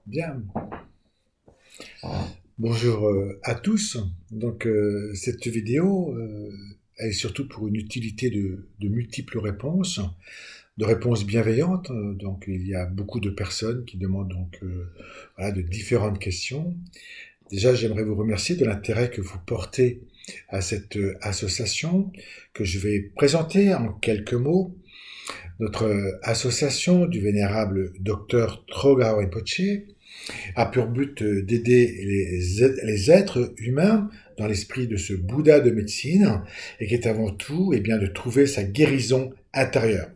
Bien. Bonjour à tous. Cette vidéo elle est surtout pour une utilité de multiples réponses, de réponses bienveillantes. Donc il y a beaucoup de personnes qui demandent voilà, de différentes questions. Déjà, j'aimerais vous remercier de l'intérêt que vous portez à cette association que je vais présenter en quelques mots. Notre association du vénérable docteur Troga Rinpoche a pour but d'aider les êtres humains dans l'esprit de ce Bouddha de médecine et qui est avant tout bien, de trouver sa guérison intérieure.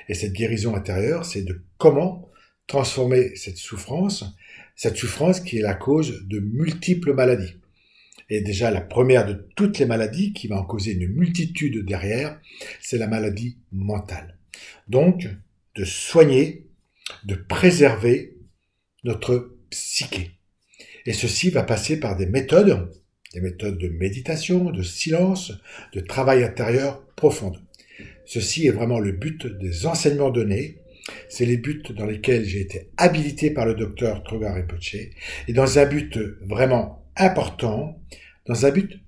Et cette guérison intérieure, c'est de comment transformer cette souffrance qui est la cause de multiples maladies. Et déjà, la première de toutes les maladies qui va en causer une multitude derrière, c'est la maladie mentale. Donc, de soigner, de préserver notre psyché. Et ceci va passer par des méthodes de méditation, de silence, de travail intérieur profond. Ceci est vraiment le but des enseignements donnés. C'est les buts dans lesquels j'ai été habilité par le docteur Troga Rinpoche, et dans un but vraiment important, dans un but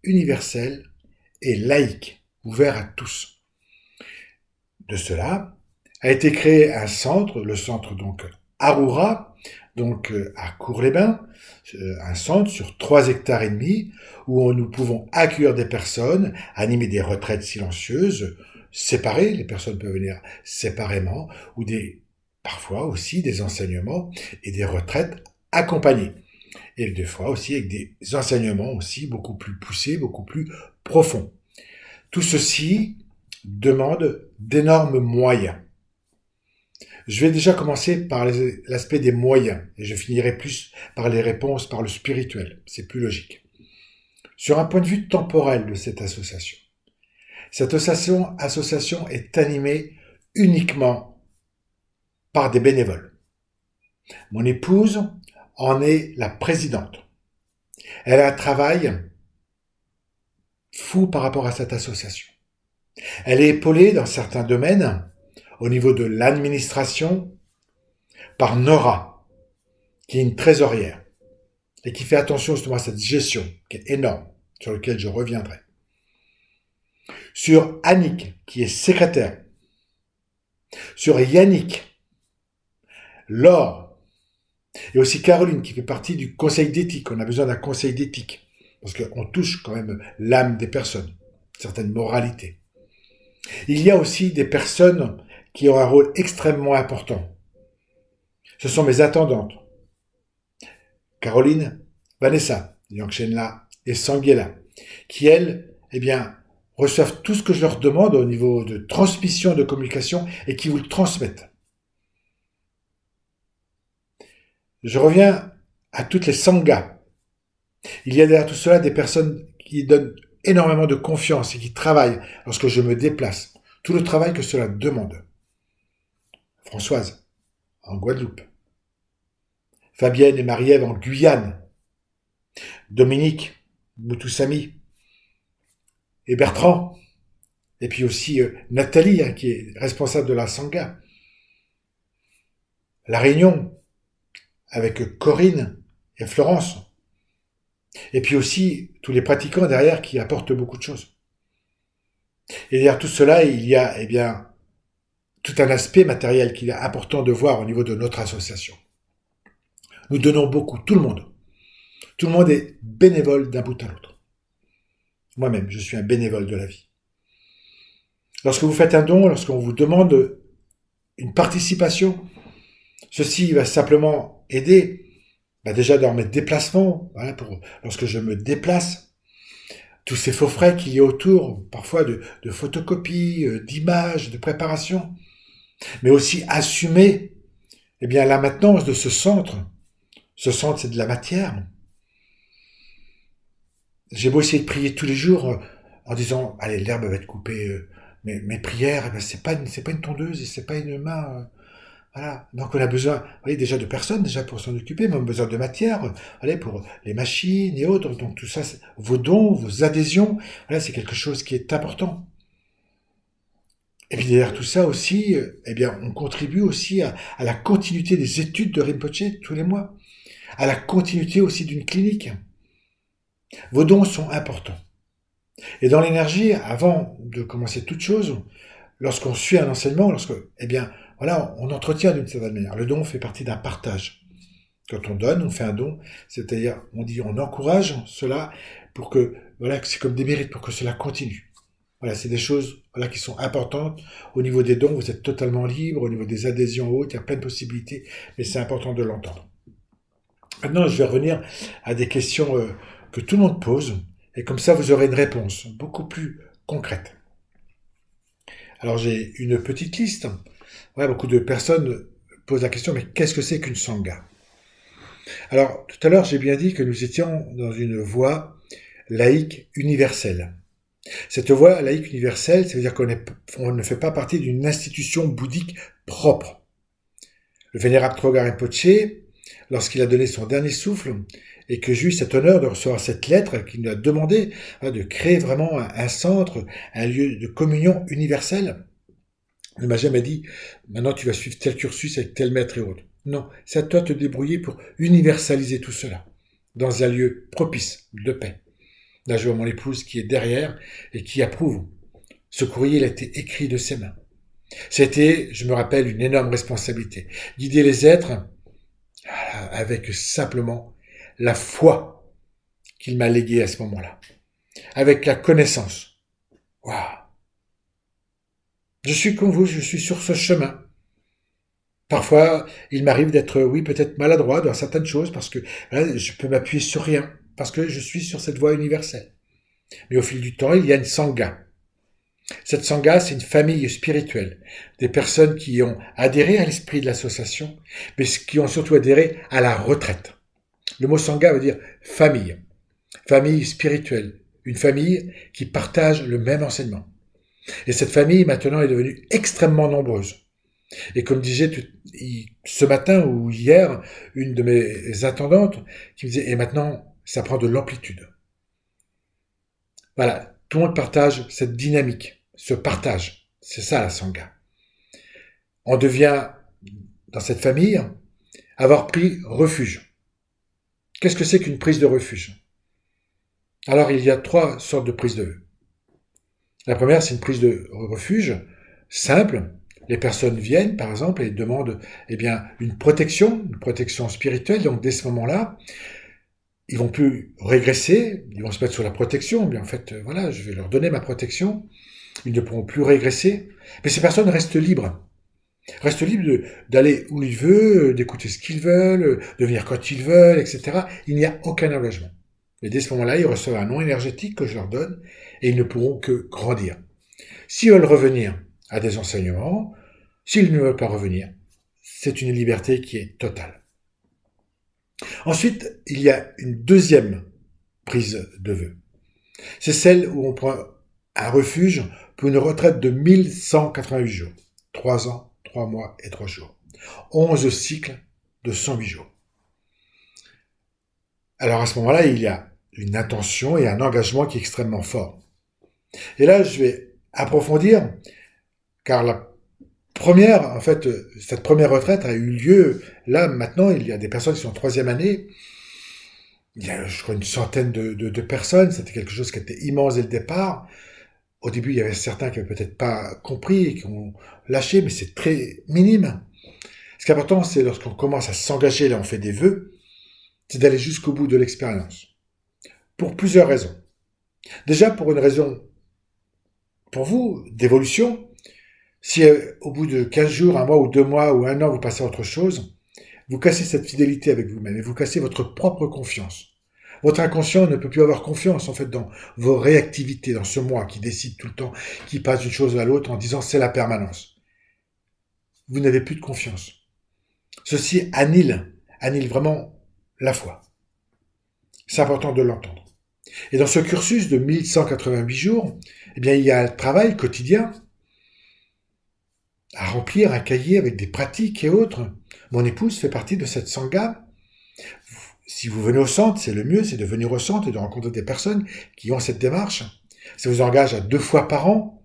universel et laïque, ouvert à tous. De cela a été créé un centre, le centre Arura, à Cours-les-Bains, un centre sur 3 hectares et demi, où nous pouvons accueillir des personnes, animer des retraites silencieuses, séparées, les personnes peuvent venir séparément, ou parfois aussi des enseignements et des retraites accompagnées. Et des fois aussi avec des enseignements aussi beaucoup plus poussés, beaucoup plus profonds. Tout ceci demande d'énormes moyens. Je vais déjà commencer par l'aspect des moyens, et je finirai plus par les réponses par le spirituel. C'est plus logique. Sur un point de vue temporel de cette association est animée uniquement par des bénévoles. Mon épouse en est la présidente. Elle a un travail fou par rapport à cette association. Elle est épaulée dans certains domaines, au niveau de l'administration, par Nora, qui est une trésorière, et qui fait attention justement à cette gestion, qui est énorme, sur laquelle je reviendrai. Sur Annick, qui est secrétaire. Sur Yannick, Laure, et aussi Caroline, qui fait partie du conseil d'éthique. On a besoin d'un conseil d'éthique, parce qu'on touche quand même l'âme des personnes, certaines moralités. Il y a aussi des personnes qui ont un rôle extrêmement important. Ce sont mes attendantes. Caroline, Vanessa, Yangshenla et Sanguela, qui elles, reçoivent tout ce que je leur demande au niveau de transmission de communication et qui vous le transmettent. Je reviens à toutes les sanghas. Il y a derrière tout cela des personnes qui donnent énormément de confiance et qui travaillent lorsque je me déplace. Tout le travail que cela demande. Françoise, en Guadeloupe. Fabienne et Marie-Ève en Guyane. Dominique, Moutoussamy. Et Bertrand. Et puis aussi Nathalie, qui est responsable de la Sangha. La Réunion, avec Corinne et Florence. Et puis aussi tous les pratiquants derrière qui apportent beaucoup de choses. Et derrière tout cela, il y a tout un aspect matériel qu'il est important de voir au niveau de notre association. Nous donnons beaucoup, tout le monde. Tout le monde est bénévole d'un bout à l'autre. Moi-même, je suis un bénévole de la vie. Lorsque vous faites un don, lorsqu'on vous demande une participation, ceci va simplement aider déjà dans mes déplacements, voilà, lorsque je me déplace, tous ces faux frais qu'il y a autour, parfois de photocopies, d'images, de préparation, mais aussi assumer la maintenance de ce centre. Ce centre, c'est de la matière. J'ai beau essayer de prier tous les jours en disant, allez, l'herbe va être coupée, mes prières, c'est pas une tondeuse et c'est pas une main. Voilà. Donc on a besoin, vous voyez, déjà de personnes déjà pour s'en occuper, mais on a besoin de matière, allez, pour les machines et autres. Donc tout ça, vos dons, vos adhésions, voilà, c'est quelque chose qui est important. Et puis derrière tout ça aussi, eh bien, on contribue aussi à la continuité des études de Rinpoche tous les mois, à la continuité aussi d'une clinique. Vos dons sont importants. Et dans l'énergie, avant de commencer toute chose, lorsqu'on suit un enseignement, eh bien, voilà, on entretient d'une certaine manière. Le don fait partie d'un partage. Quand on donne, on fait un don, c'est-à-dire, on encourage cela pour que, voilà, c'est comme des mérites pour que cela continue. Voilà, c'est des choses, voilà, qui sont importantes. Au niveau des dons, vous êtes totalement libre. Au niveau des adhésions hautes, il y a plein de possibilités, mais c'est important de l'entendre. Maintenant, je vais revenir à des questions que tout le monde pose, et comme ça, vous aurez une réponse beaucoup plus concrète. Alors, j'ai une petite liste. Voilà, beaucoup de personnes posent la question, mais qu'est-ce que c'est qu'une sangha? Alors, tout à l'heure, j'ai bien dit que nous étions dans une voie laïque universelle. Cette voie laïque universelle, ça veut dire qu'on ne fait pas partie d'une institution bouddhique propre. Le vénérable Trungpa Rinpoche, lorsqu'il a donné son dernier souffle, et que j'ai eu cet honneur de recevoir cette lettre qui nous a demandé de créer vraiment un centre, un lieu de communion universelle, il ne m'a jamais dit « maintenant tu vas suivre tel cursus avec tel maître et autres ». Non, c'est à toi de te débrouiller pour universaliser tout cela, dans un lieu propice, de paix. Là, je vois mon épouse qui est derrière et qui approuve. Ce courrier, il a été écrit de ses mains. C'était, je me rappelle, une énorme responsabilité. Guider les êtres avec simplement la foi qu'il m'a léguée à ce moment-là. Avec la connaissance. Waouh! Je suis comme vous, je suis sur ce chemin. Parfois, il m'arrive d'être, oui, peut-être maladroit dans certaines choses parce que là, je peux m'appuyer sur rien, parce que je suis sur cette voie universelle. Mais au fil du temps, il y a une sangha. Cette sangha, c'est une famille spirituelle, des personnes qui ont adhéré à l'esprit de l'association, mais qui ont surtout adhéré à la retraite. Le mot sangha veut dire famille, famille spirituelle, une famille qui partage le même enseignement. Et cette famille, maintenant, est devenue extrêmement nombreuse. Et comme disait ce matin ou hier, une de mes attendantes, qui me disait, et maintenant, ça prend de l'amplitude. Voilà, tout le monde partage cette dynamique, ce partage. C'est ça la sangha. On devient, dans cette famille, avoir pris refuge. Qu'est-ce que c'est qu'une prise de refuge? Alors, il y a 3 sortes de prises de vue. La première, c'est une prise de refuge simple. Les personnes viennent, par exemple, et demandent une protection spirituelle. Donc, dès ce moment-là, ils vont plus régresser, ils vont se mettre sur la protection. Mais en fait, voilà, je vais leur donner ma protection. Ils ne pourront plus régresser. Mais ces personnes restent libres. Restent libres d'aller où ils veulent, d'écouter ce qu'ils veulent, de venir quand ils veulent, etc. Il n'y a aucun engagement. Et dès ce moment-là, ils reçoivent un nom énergétique que je leur donne et ils ne pourront que grandir. S'ils veulent revenir à des enseignements, s'ils ne veulent pas revenir, c'est une liberté qui est totale. Ensuite, il y a une deuxième prise de vœux. C'est celle où on prend un refuge pour une retraite de 1188 jours. 3 ans, 3 mois et 3 jours. 11 cycles de 108 jours. Alors à ce moment-là, il y a une intention et un engagement qui est extrêmement fort. Et là, je vais approfondir, car cette première retraite a eu lieu, là, maintenant, il y a des personnes qui sont en 3e année, il y a, je crois, une centaine de personnes, c'était quelque chose qui était immense dès le départ. Au début, il y avait certains qui n'avaient peut-être pas compris et qui ont lâché, mais c'est très minime. Ce qui est important, c'est lorsqu'on commence à s'engager, là, on fait des vœux, c'est d'aller jusqu'au bout de l'expérience. Pour plusieurs raisons. Déjà, pour une raison, pour vous, d'évolution. Si au bout de 15 jours, 1 mois ou 2 mois ou 1 an, vous passez à autre chose, vous cassez cette fidélité avec vous-même et vous cassez votre propre confiance. Votre inconscient ne peut plus avoir confiance en fait dans vos réactivités, dans ce moi qui décide tout le temps, qui passe d'une chose à l'autre en disant c'est la permanence. Vous n'avez plus de confiance. Ceci annule vraiment la foi. C'est important de l'entendre. Et dans ce cursus de 1188 jours, il y a un travail quotidien à remplir un cahier avec des pratiques et autres. Mon épouse fait partie de cette sangha. Si vous venez au centre, c'est le mieux, c'est de venir au centre et de rencontrer des personnes qui ont cette démarche. Ça vous engage à 2 fois par an.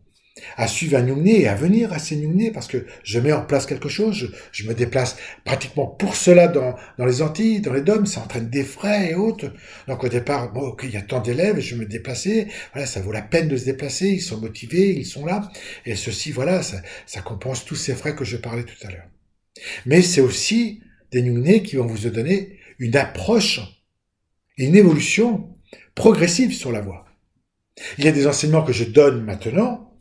à suivre un Nyingné et à venir à ces Nyingné parce que je mets en place quelque chose, je me déplace pratiquement pour cela dans les Antilles, dans les DOM, ça entraîne des frais et autres. Donc au départ, bon, ok, il y a tant d'élèves, je vais me déplacer, voilà, ça vaut la peine de se déplacer, ils sont motivés, ils sont là, et ceci, voilà, ça compense tous ces frais que je parlais tout à l'heure. Mais c'est aussi des Nyingné qui vont vous donner une approche, une évolution progressive sur la voie. Il y a des enseignements que je donne maintenant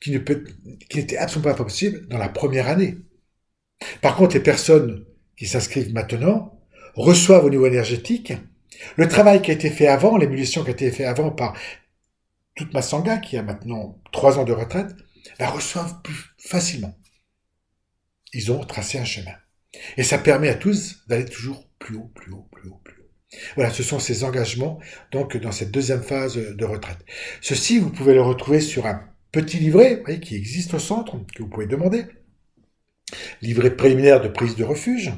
qui n'était absolument pas possible dans la première année. Par contre, les personnes qui s'inscrivent maintenant reçoivent au niveau énergétique le travail qui a été fait avant, l'émulation qui a été fait avant par toute ma sangha, qui a maintenant 3 ans de retraite, la reçoivent plus facilement. Ils ont tracé un chemin. Et ça permet à tous d'aller toujours plus haut, plus haut, plus haut, plus haut. Voilà, ce sont ces engagements donc dans cette deuxième phase de retraite. Ceci, vous pouvez le retrouver sur un petit livret, vous voyez, qui existe au centre, que vous pouvez demander. Livret préliminaire de prise de refuge.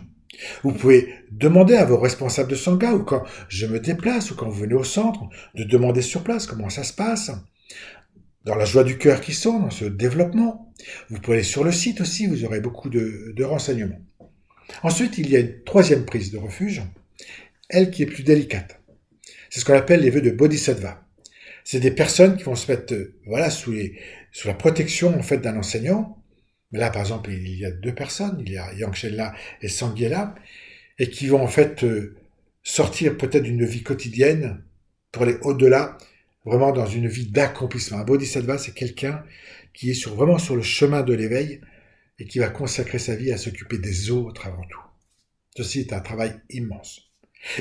Vous pouvez demander à vos responsables de sangha, ou quand je me déplace, ou quand vous venez au centre, de demander sur place comment ça se passe. Dans la joie du cœur qui sont, dans ce développement. Vous pouvez aller sur le site aussi, vous aurez beaucoup de renseignements. Ensuite, il y a une troisième prise de refuge, elle qui est plus délicate. C'est ce qu'on appelle les vœux de Bodhisattva. C'est des personnes qui vont se mettre voilà, sous la protection en fait, d'un enseignant. Mais là, par exemple, il y a 2 personnes, il y a Yangchen-la et Sangyela, et qui vont en fait sortir peut-être d'une vie quotidienne pour aller au-delà, vraiment dans une vie d'accomplissement. Un Bodhisattva, c'est quelqu'un qui est vraiment sur le chemin de l'éveil et qui va consacrer sa vie à s'occuper des autres avant tout. Ceci est un travail immense.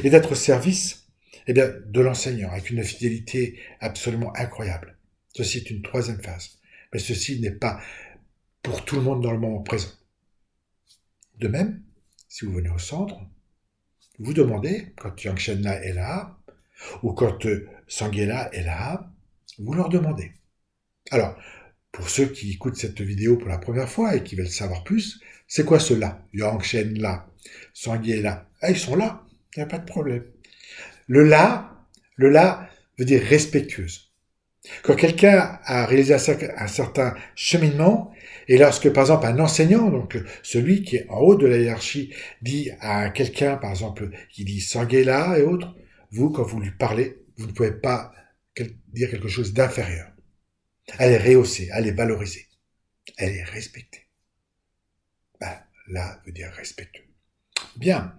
Et d'être au service de l'enseignant, avec une fidélité absolument incroyable. Ceci est une troisième phase. Mais ceci n'est pas pour tout le monde dans le moment présent. De même, si vous venez au centre, vous demandez, quand Yangchen-la est là, ou quand Sangyela est là, vous leur demandez. Alors, pour ceux qui écoutent cette vidéo pour la première fois et qui veulent savoir plus, c'est quoi cela? Yangchen-la, Sangyela. Ah, ils sont là, il n'y a pas de problème. Le là veut dire respectueuse. Quand quelqu'un a réalisé un certain cheminement, et lorsque, par exemple, un enseignant, donc celui qui est en haut de la hiérarchie, dit à quelqu'un, par exemple, qui dit Sanghela et autres, vous, quand vous lui parlez, vous ne pouvez pas dire quelque chose d'inférieur. Elle est rehaussée, elle est valorisée, elle est respectée. Ben, là veut dire respectueux. Bien.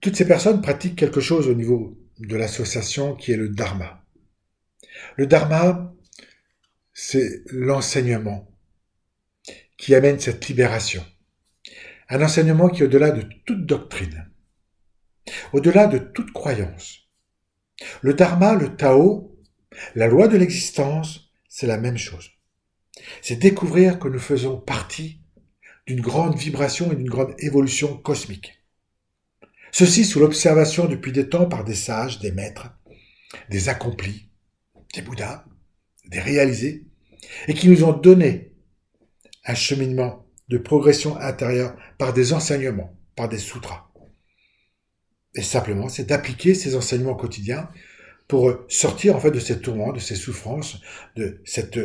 Toutes ces personnes pratiquent quelque chose au niveau de l'association qui est le dharma. Le dharma, c'est l'enseignement qui amène cette libération. Un enseignement qui est au-delà de toute doctrine, au-delà de toute croyance. Le dharma, le Tao, la loi de l'existence, c'est la même chose. C'est découvrir que nous faisons partie d'une grande vibration et d'une grande évolution cosmique. Ceci sous l'observation depuis des temps par des sages, des maîtres, des accomplis, des Bouddhas, des réalisés, et qui nous ont donné un cheminement de progression intérieure par des enseignements, par des sutras. Et simplement, c'est d'appliquer ces enseignements quotidiens pour sortir en fait de ces tourments, de ces souffrances, de cette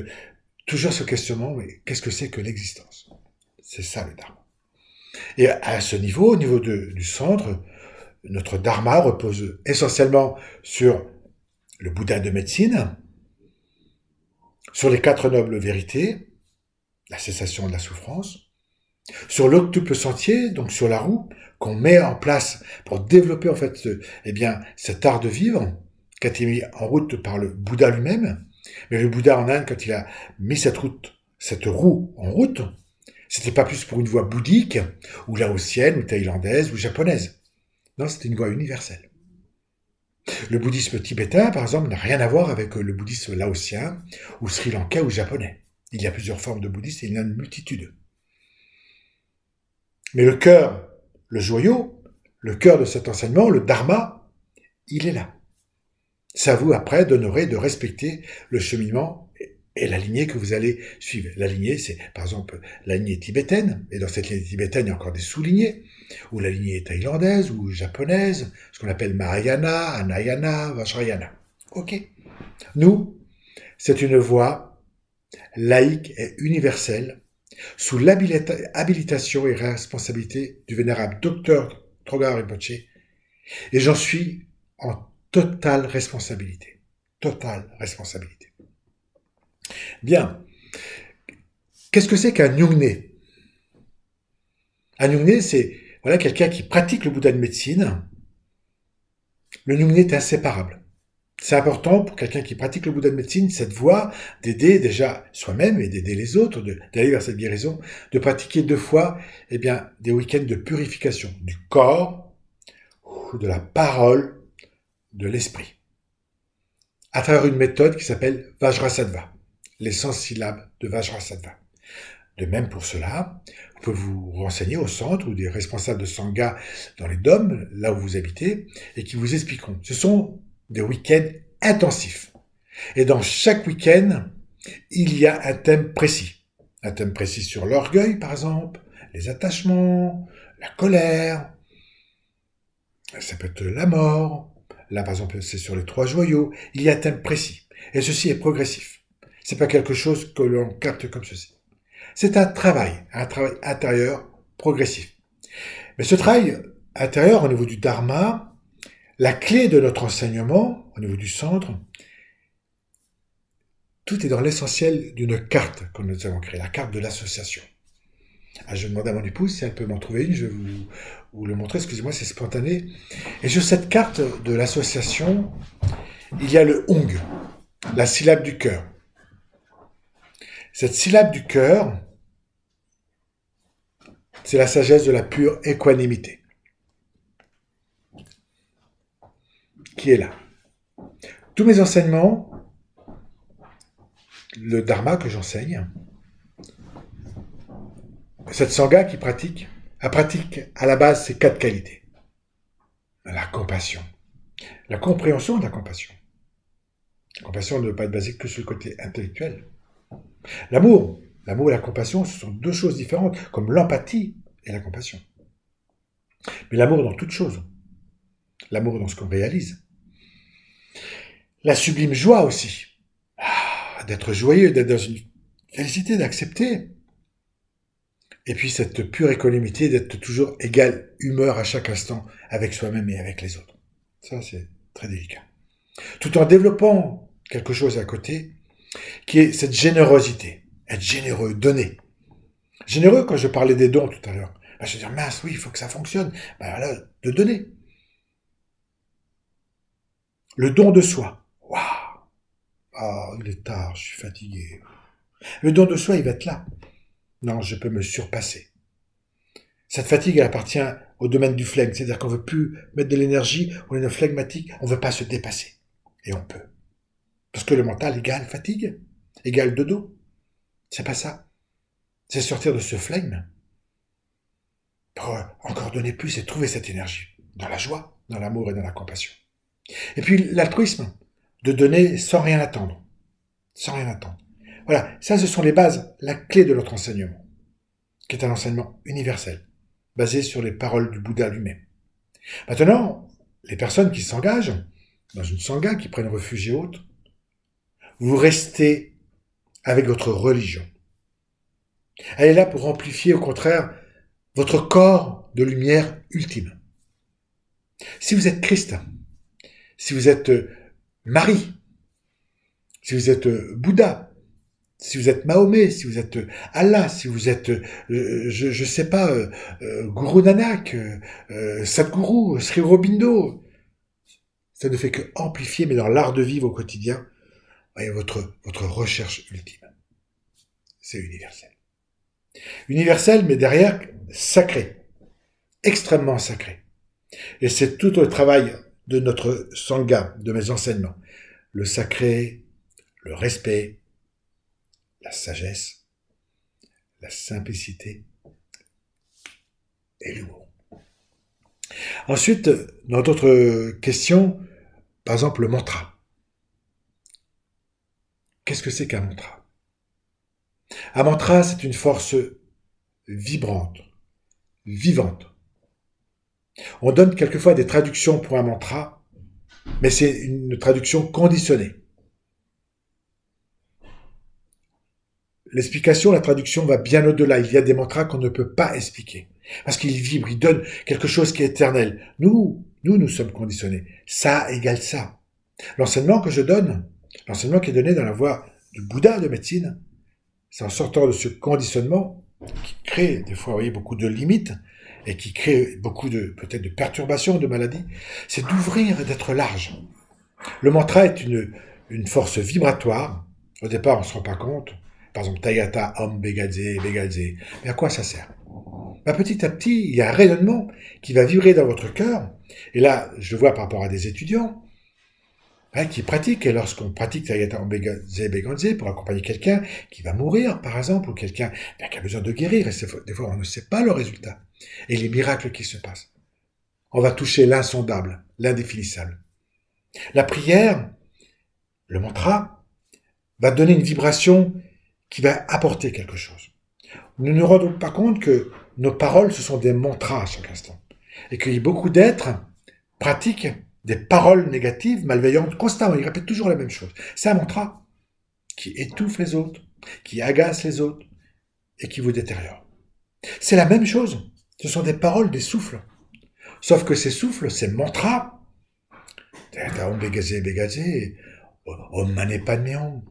toujours ce questionnement, mais qu'est-ce que c'est que l'existence? C'est ça le dharma. Et à ce niveau, au niveau du centre, notre dharma repose essentiellement sur le Bouddha de médecine, sur les 4 nobles vérités, la cessation de la souffrance, sur l'octuple sentier, donc sur la roue, qu'on met en place pour développer en fait cet art de vivre, qui a été mis en route par le Bouddha lui-même. Mais le Bouddha en Inde, quand il a mis cette roue en route, c'était pas plus pour une voie bouddhique, ou laotienne, ou thaïlandaise, ou japonaise. Non, c'était une voie universelle. Le bouddhisme tibétain, par exemple, n'a rien à voir avec le bouddhisme laotien, ou sri-lankais, ou japonais. Il y a plusieurs formes de bouddhisme et il y en a une multitude. Mais le cœur, le joyau, le cœur de cet enseignement, le dharma, il est là. C'est à vous après d'honorer, de respecter le cheminement et la lignée que vous allez suivre. La lignée, c'est par exemple la lignée tibétaine, et dans cette lignée tibétaine, il y a encore des sous-lignées, ou la lignée thaïlandaise ou japonaise, ce qu'on appelle Mahayana, Anayana, Vajrayana. Ok. Nous, C'est une voie laïque et universelle sous l'habilitation et responsabilité du vénérable docteur Trungpa Rinpoche, et j'en suis en totale responsabilité. Totale responsabilité. Bien. Qu'est-ce que c'est qu'un Nyungne? Un Nyungne, c'est voilà, quelqu'un qui pratique le Bouddha de médecine. Le Nyungne est inséparable. C'est important pour quelqu'un qui pratique le Bouddha de médecine, cette voie d'aider déjà soi-même et d'aider les autres, d'aller vers cette guérison, de pratiquer 2 fois des week-ends de purification du corps, de la parole, de l'esprit, à travers une méthode qui s'appelle Vajrasattva, les 100 syllabes de Vajrasattva. De même pour cela, vous pouvez vous renseigner au centre ou des responsables de Sangha dans les DOM, là où vous habitez, et qui vous expliqueront. Ce sont des week-ends intensifs. Et dans chaque week-end, il y a un thème précis. Un thème précis sur l'orgueil, par exemple, les attachements, la colère, ça peut être la mort. Là, par exemple, c'est sur les 3 joyaux. Il y a un thème précis. Et ceci est progressif. C'est pas quelque chose que l'on capte comme ceci. C'est un travail intérieur progressif. Mais ce travail intérieur au niveau du dharma, la clé de notre enseignement, au niveau du centre, tout est dans l'essentiel d'une carte que nous avons créée, la carte de l'association. Je vais demander à mon épouse si elle peut m'en trouver une, je vais vous le montrer, excusez-moi, c'est spontané. Et sur cette carte de l'association, il y a le Hong, la syllabe du cœur. Cette syllabe du cœur, c'est la sagesse de la pure équanimité qui est là. Tous mes enseignements, le dharma que j'enseigne, cette sangha qui pratique, elle pratique à la base ces 4 qualités. La compassion, la compréhension de la compassion. La compassion ne doit pas être basée que sur le côté intellectuel. L'amour et la compassion, ce sont 2 choses différentes, comme l'empathie et la compassion. Mais l'amour dans toute chose. L'amour dans ce qu'on réalise. La sublime joie aussi. D'être joyeux, d'être dans une félicité, d'accepter. Et puis cette pure équanimité, d'être toujours égale humeur à chaque instant avec soi-même et avec les autres. Ça, c'est très délicat. Tout en développant quelque chose à côté, qui est cette générosité. Être généreux, donner. Généreux, quand je parlais des dons tout à l'heure, je veux dire, mince, oui, il faut que ça fonctionne. Voilà, de donner. Le don de soi. Waouh! Il est tard, je suis fatigué. Le don de soi, il va être là. Non, je peux me surpasser. Cette fatigue, elle appartient au domaine du flegme. C'est-à-dire qu'on ne veut plus mettre de l'énergie, on est flegmatique, on ne veut pas se dépasser. Et on peut. Parce que le mental égale fatigue, égale dodo. C'est pas ça. C'est sortir de ce flegme pour encore donner plus et trouver cette énergie. Dans la joie, dans l'amour et dans la compassion. Et puis l'altruisme, de donner sans rien attendre. Sans rien attendre. Voilà, ça ce sont les bases, la clé de notre enseignement, qui est un enseignement universel, basé sur les paroles du Bouddha lui-même. Maintenant, les personnes qui s'engagent dans une sangha, qui prennent refuge et autres, vous restez avec votre religion. Elle est là pour amplifier au contraire votre corps de lumière ultime. Si vous êtes Christ, si vous êtes Marie, si vous êtes Bouddha, si vous êtes Mahomet, si vous êtes Allah, si vous êtes, je sais pas, Guru Nanak, Sadhguru, Sri Aurobindo, ça ne fait que amplifier, mais dans l'art de vivre au quotidien, voyez, votre recherche ultime. C'est universel. Universel, mais derrière, sacré. Extrêmement sacré. Et c'est tout le travail de notre sangha, de mes enseignements. Le sacré, le respect, la sagesse, la simplicité et l'humour. Ensuite, dans d'autres questions, par exemple le mantra. Qu'est-ce que c'est qu'un mantra? Un mantra, c'est une force vibrante, vivante. On donne quelquefois des traductions pour un mantra, mais c'est une traduction conditionnée. l'explication, la traduction va bien au-delà. Il y a des mantras qu'on ne peut pas expliquer. Parce qu'ils vibrent, ils donnent quelque chose qui est éternel. Nous sommes conditionnés. Ça égale ça. L'enseignement que je donne, l'enseignement qui est donné dans la voie du Bouddha de médecine, c'est en sortant de ce conditionnement qui crée des fois, vous voyez, beaucoup de limites et qui crée beaucoup peut-être de perturbations, de maladies, c'est d'ouvrir et d'être large. Le mantra est une force vibratoire. Au départ, on ne se rend pas compte. Par exemple, Tayata, Om, Begadze, Begadze. Mais à quoi ça sert? Petit à petit, il y a un rayonnement qui va vibrer dans votre cœur. Et là, je vois par rapport à des étudiants qui pratiquent. Et lorsqu'on pratique Tayata, Om, Begadze, Begadze pour accompagner quelqu'un qui va mourir, par exemple, ou quelqu'un qui a besoin de guérir, et des fois, on ne sait pas le résultat. Et les miracles qui se passent. On va toucher l'insondable, l'indéfinissable. La prière, le mantra, va donner une vibration qui va apporter quelque chose. Nous ne nous rendons pas compte que nos paroles, ce sont des mantras à chaque instant. Et qu'il y a beaucoup d'êtres pratiquent des paroles négatives, malveillantes, constamment. Ils répètent toujours la même chose. C'est un mantra qui étouffe les autres, qui agace les autres et qui vous détériore. C'est la même chose. Ce sont des paroles, des souffles. Sauf que ces souffles, ces mantras, Om Begadze Begadze, Om Mane Padme Hum,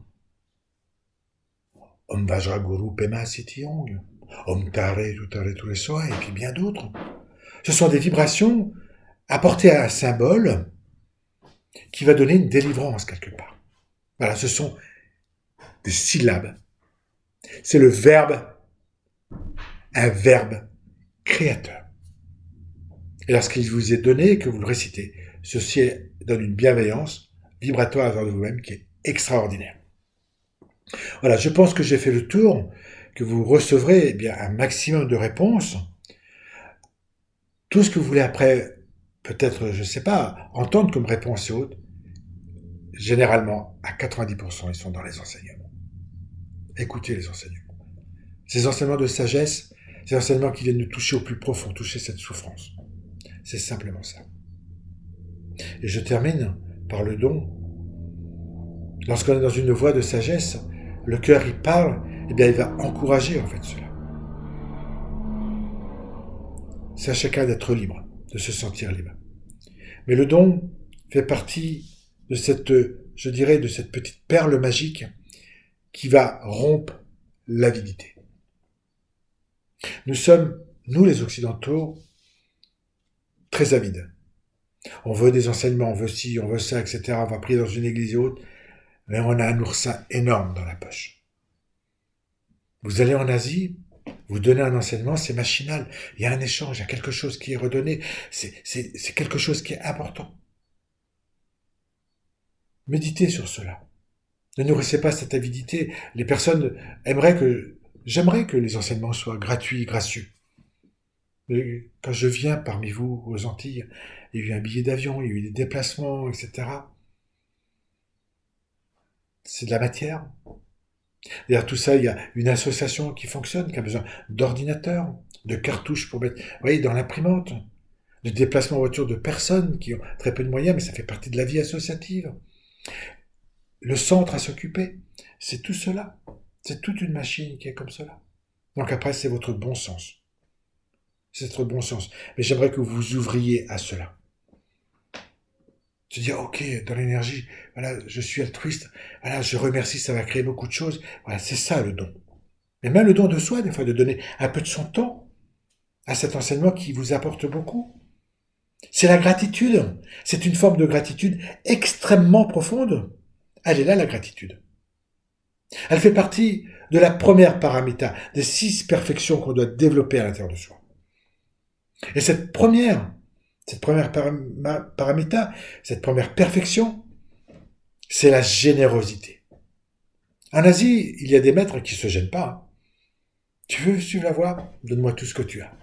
Om Vajraguru Pema Sitiyong, Om Tare Tutare Turesoa, et puis bien d'autres. Ce sont des vibrations apportées à un symbole qui va donner une délivrance quelque part. Voilà, ce sont des syllabes. C'est le verbe, un verbe créateur. Et lorsqu'il vous est donné et que vous le récitez, ceci donne une bienveillance vibratoire à l'intérieur de vous-même qui est extraordinaire. Voilà, je pense que j'ai fait le tour, que vous recevrez un maximum de réponses. Tout ce que vous voulez après, peut-être, je ne sais pas, entendre comme réponse et autres, généralement, à 90%, ils sont dans les enseignements. Écoutez les enseignements. Ces enseignements de sagesse, ces enseignements qui viennent nous toucher au plus profond, toucher cette souffrance. C'est simplement ça. Et je termine par le don. Lorsqu'on est dans une voie de sagesse, le cœur y parle, il va encourager en fait cela. C'est à chacun d'être libre, de se sentir libre. Mais le don fait partie de cette, je dirais, de cette petite perle magique qui va rompre l'avidité. Nous sommes, nous les Occidentaux, très avides. On veut des enseignements, on veut ci, on veut ça, etc. On va prier dans une église et autre, mais on a un oursin énorme dans la poche. Vous allez en Asie, vous donnez un enseignement, c'est machinal. Il y a un échange, il y a quelque chose qui est redonné. C'est quelque chose qui est important. Méditez sur cela. Ne nourrissez pas cette avidité. Les personnes j'aimerais que les enseignements soient gratuits, gracieux. Mais quand je viens parmi vous, aux Antilles, il y a eu un billet d'avion, il y a eu des déplacements, etc. C'est de la matière. Derrière tout ça, il y a une association qui fonctionne, qui a besoin d'ordinateurs, de cartouches pour mettre, vous voyez, dans l'imprimante, de déplacements en voiture de personnes qui ont très peu de moyens, mais ça fait partie de la vie associative. Le centre à s'occuper, c'est tout cela. C'est toute une machine qui est comme cela. Donc après, c'est votre bon sens. C'est votre bon sens. Mais j'aimerais que vous vous ouvriez à cela. Se dire, ok, dans l'énergie, voilà, je suis altruiste, voilà, je remercie, ça va créer beaucoup de choses. Voilà, c'est ça le don. Mais même le don de soi, des fois, de donner un peu de son temps à cet enseignement qui vous apporte beaucoup. C'est la gratitude. C'est une forme de gratitude extrêmement profonde. Elle est là, la gratitude. Elle fait partie de la première paramita, des 6 perfections qu'on doit développer à l'intérieur de soi. Et cette première paramita, cette première perfection, c'est la générosité. En Asie, il y a des maîtres qui ne se gênent pas. Tu veux suivre la voie? Donne-moi tout ce que tu as.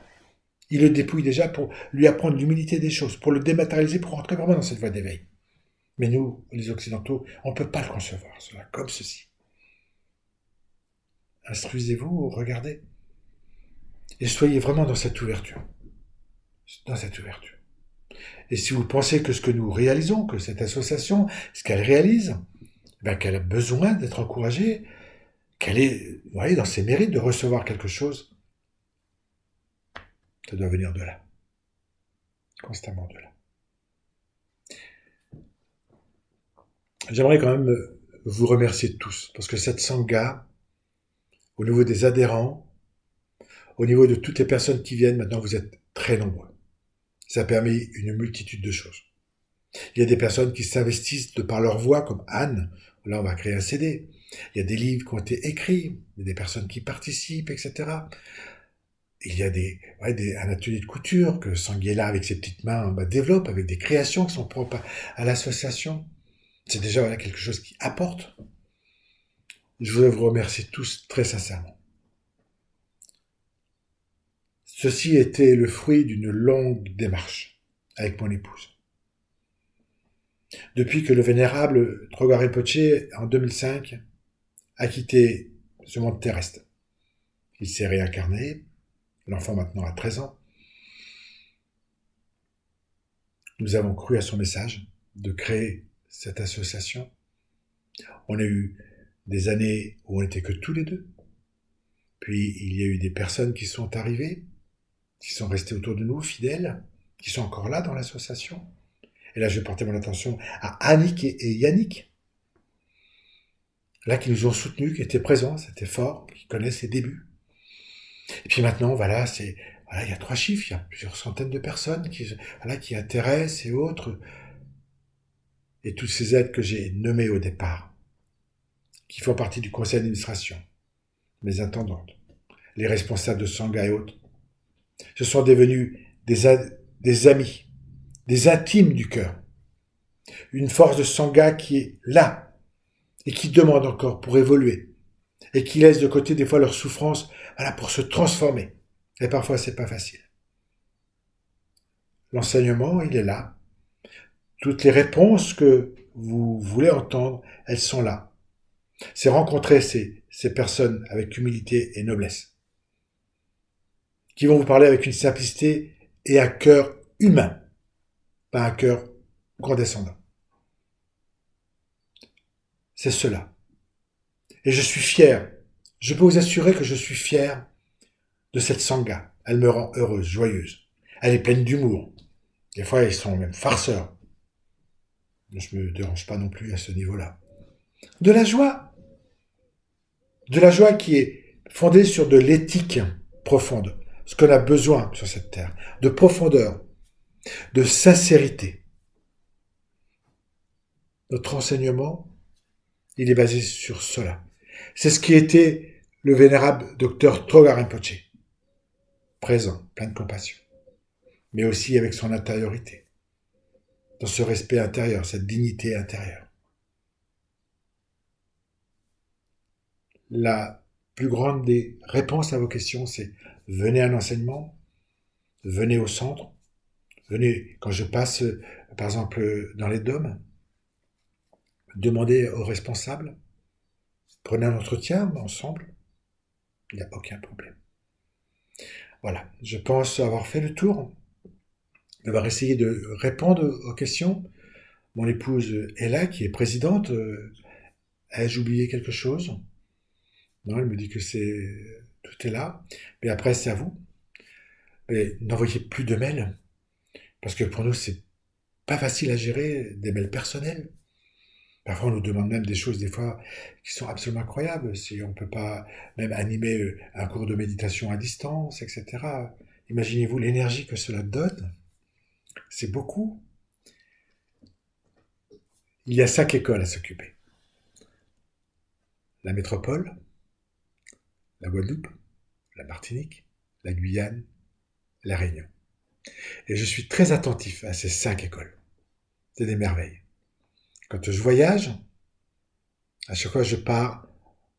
Il le dépouille déjà pour lui apprendre l'humilité des choses, pour le dématérialiser, pour rentrer vraiment dans cette voie d'éveil. Mais nous, les Occidentaux, on ne peut pas le concevoir, cela, comme ceci. Instruisez-vous, regardez. Et soyez vraiment dans cette ouverture. Dans cette ouverture. Et si vous pensez que ce que nous réalisons, que cette association, ce qu'elle réalise, qu'elle a besoin d'être encouragée, quel est, vous voyez, dans ses mérites de recevoir quelque chose, ça doit venir de là, constamment de là. J'aimerais quand même vous remercier tous, parce que cette sangha, au niveau des adhérents, au niveau de toutes les personnes qui viennent, maintenant vous êtes très nombreux. Ça permet une multitude de choses. Il y a des personnes qui s'investissent de par leur voix, comme Anne. Là, on va créer un CD. Il y a des livres qui ont été écrits. Il y a des personnes qui participent, etc. Il y a un atelier de couture que Sanguela, avec ses petites mains, développe, avec des créations qui sont propres à l'association. C'est déjà quelque chose qui apporte. Je voudrais vous remercier tous très sincèrement. Ceci était le fruit d'une longue démarche avec mon épouse. Depuis que le vénérable Trogwa Rinpoché, en 2005, a quitté ce monde terrestre. Il s'est réincarné, l'enfant maintenant a 13 ans. Nous avons cru à son message de créer cette association. On a eu des années où on n'était que tous les deux. Puis il y a eu des personnes qui sont arrivées, qui sont restées autour de nous, fidèles, qui sont encore là dans l'association. Et là, je vais porter mon attention à Annick et Yannick, là, qui nous ont soutenus, qui étaient présents, c'était fort, qui connaissent les débuts. Et puis maintenant, voilà, il y a 3 chiffres, il y a plusieurs centaines de personnes qui intéressent et autres. Et toutes ces aides que j'ai nommées au départ, qui font partie du conseil d'administration, mes intendantes, les responsables de Sangha et autres, ce sont devenus des amis, des intimes du cœur. Une force de Sangha qui est là et qui demande encore pour évoluer et qui laisse de côté des fois leur souffrance, voilà, pour se transformer. Et parfois, c'est pas facile. L'enseignement, il est là. Toutes les réponses que vous voulez entendre, elles sont là. C'est rencontrer ces personnes avec humilité et noblesse, qui vont vous parler avec une simplicité et un cœur humain, pas un cœur condescendant. C'est cela. Et je suis fier. Je peux vous assurer que je suis fier de cette sangha. Elle me rend heureuse, joyeuse. Elle est pleine d'humour. Des fois, ils sont même farceurs. Je ne me dérange pas non plus à ce niveau-là. De la joie. De la joie qui est fondée sur de l'éthique profonde. Ce qu'on a besoin sur cette terre. De profondeur. De sincérité. Notre enseignement, il est basé sur cela. C'est ce qui était le vénérable docteur Trogwa Rinpoché. Présent, plein de compassion. Mais aussi avec son intériorité. Dans ce respect intérieur, cette dignité intérieure. La plus grande des réponses à vos questions, c'est venez à l'enseignement, venez au centre, venez, quand je passe, par exemple, dans les dômes, demandez aux responsables, prenez un entretien ensemble, il n'y a aucun problème. Voilà, je pense avoir fait le tour, d'avoir essayé de répondre aux questions. Mon épouse est là, qui est présidente. Ai-je oublié quelque chose? Non, elle me dit que tout est là. Mais après, c'est à vous. Mais n'envoyez plus de mails, parce que pour nous, c'est pas facile à gérer des mails personnels. Parfois, on nous demande même des choses, des fois, qui sont absolument incroyables. Si on ne peut pas même animer un cours de méditation à distance, etc. Imaginez-vous l'énergie que cela donne. C'est beaucoup. Il y a 5 écoles à s'occuper. La métropole, la Guadeloupe, la Martinique, la Guyane, la Réunion. Et je suis très attentif à ces 5 écoles. C'est des merveilles. Quand je voyage, à chaque fois je pars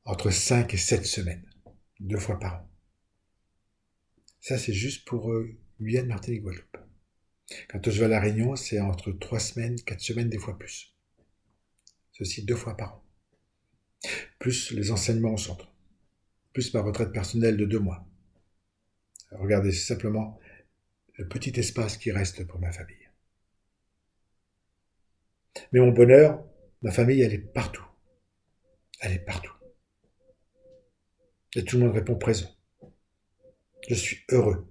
entre 5 et 7 semaines, 2 fois par an. Ça c'est juste pour Guyane, Martinique, Guadeloupe. Quand je vais à la Réunion, c'est entre 3 semaines, 4 semaines, des fois plus. Ceci 2 fois par an. Plus les enseignements au centre. Plus ma retraite personnelle de 2 mois. Regardez, c'est simplement le petit espace qui reste pour ma famille. Mais mon bonheur, ma famille, elle est partout. Elle est partout. Et tout le monde répond présent. Je suis heureux.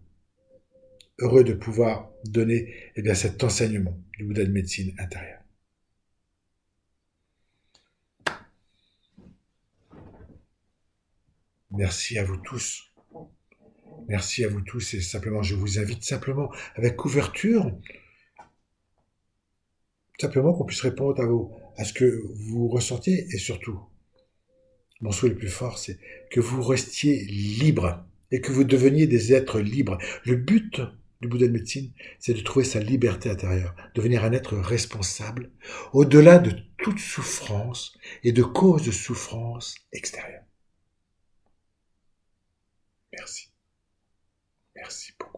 Heureux de pouvoir donner cet enseignement du Bouddha de médecine intérieure. Merci à vous tous. Merci à vous tous et simplement, je vous invite simplement avec ouverture, simplement qu'on puisse répondre à ce que vous ressentez et surtout, mon souhait le plus fort, c'est que vous restiez libre et que vous deveniez des êtres libres. Le but du Bouddha de médecine, c'est de trouver sa liberté intérieure, devenir un être responsable, au-delà de toute souffrance et de cause de souffrance extérieure. Merci. Merci beaucoup.